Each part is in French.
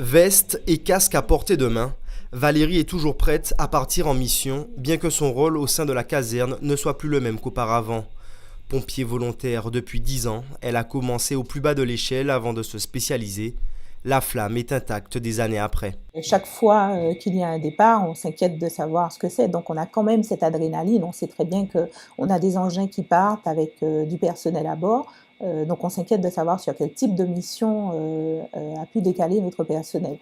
Veste et casque à portée de main, Valérie est toujours prête à partir en mission, bien que son rôle au sein de la caserne ne soit plus le même qu'auparavant. Pompier volontaire depuis 10 ans, elle a commencé au plus bas de l'échelle avant de se spécialiser. La flamme est intacte des années après. Et chaque fois qu'il y a un départ, on s'inquiète de savoir ce que c'est. Donc on a quand même cette adrénaline. On sait très bien qu'on a des engins qui partent avec du personnel à bord. Donc on s'inquiète de savoir sur quel type de mission a pu décaler notre personnel.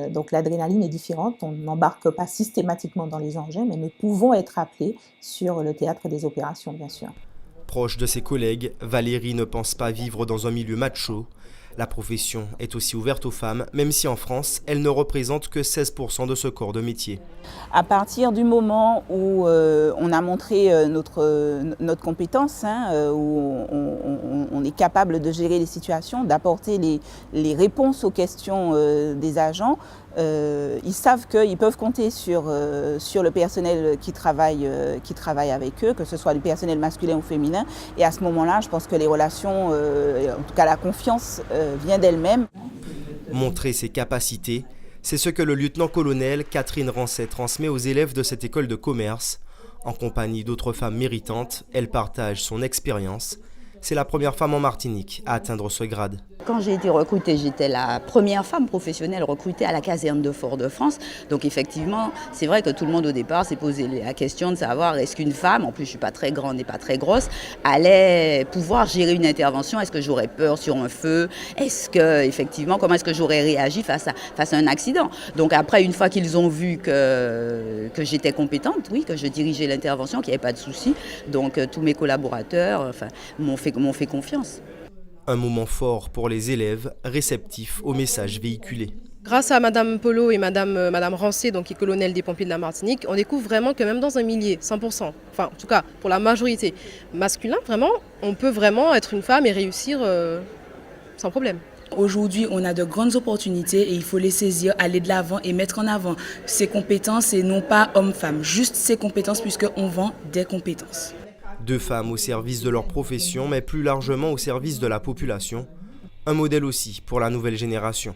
Donc l'adrénaline est différente. On n'embarque pas systématiquement dans les engins, mais nous pouvons être appelés sur le théâtre des opérations, bien sûr. Proche de ses collègues, Valérie ne pense pas vivre dans un milieu macho. La profession est aussi ouverte aux femmes, même si en France, elle ne représente que 16% de ce corps de métier. À partir du moment où on a montré notre compétence, où on est capable de gérer les situations, d'apporter les réponses aux questions des agents, ils savent qu'ils peuvent compter sur le personnel qui travaille avec eux, que ce soit du personnel masculin ou féminin. Et à ce moment-là, je pense que les relations, en tout cas la confiance, vient d'elle-même. Montrer ses capacités, c'est ce que le lieutenant-colonel Catherine Rancet transmet aux élèves de cette école de commerce. En compagnie d'autres femmes méritantes, elle partage son expérience. C'est la première femme en Martinique à atteindre ce grade. Quand j'ai été recrutée, j'étais la première femme professionnelle recrutée à la caserne de Fort-de-France. Donc effectivement, c'est vrai que tout le monde au départ s'est posé la question de savoir est-ce qu'une femme, en plus je ne suis pas très grande et pas très grosse, allait pouvoir gérer une intervention. Est-ce que j'aurais peur sur un feu? Est-ce que, effectivement, comment est-ce que j'aurais réagi face à un accident? Donc après, une fois qu'ils ont vu que j'étais compétente, oui, que je dirigeais l'intervention, qu'il n'y avait pas de souci, donc tous mes collaborateurs m'ont fait confiance. Un moment fort pour les élèves, réceptifs aux messages véhiculés. Grâce à Madame Polo et Madame Rancet, donc qui est colonel des pompiers de la Martinique, on découvre vraiment que même dans un milieu, 100%, enfin en tout cas pour la majorité masculin, vraiment, on peut vraiment être une femme et réussir sans problème. Aujourd'hui, on a de grandes opportunités et il faut les saisir, aller de l'avant et mettre en avant ses compétences et non pas homme-femme, juste ses compétences puisqu'on vend des compétences. 2 femmes au service de leur profession, mais plus largement au service de la population. Un modèle aussi pour la nouvelle génération.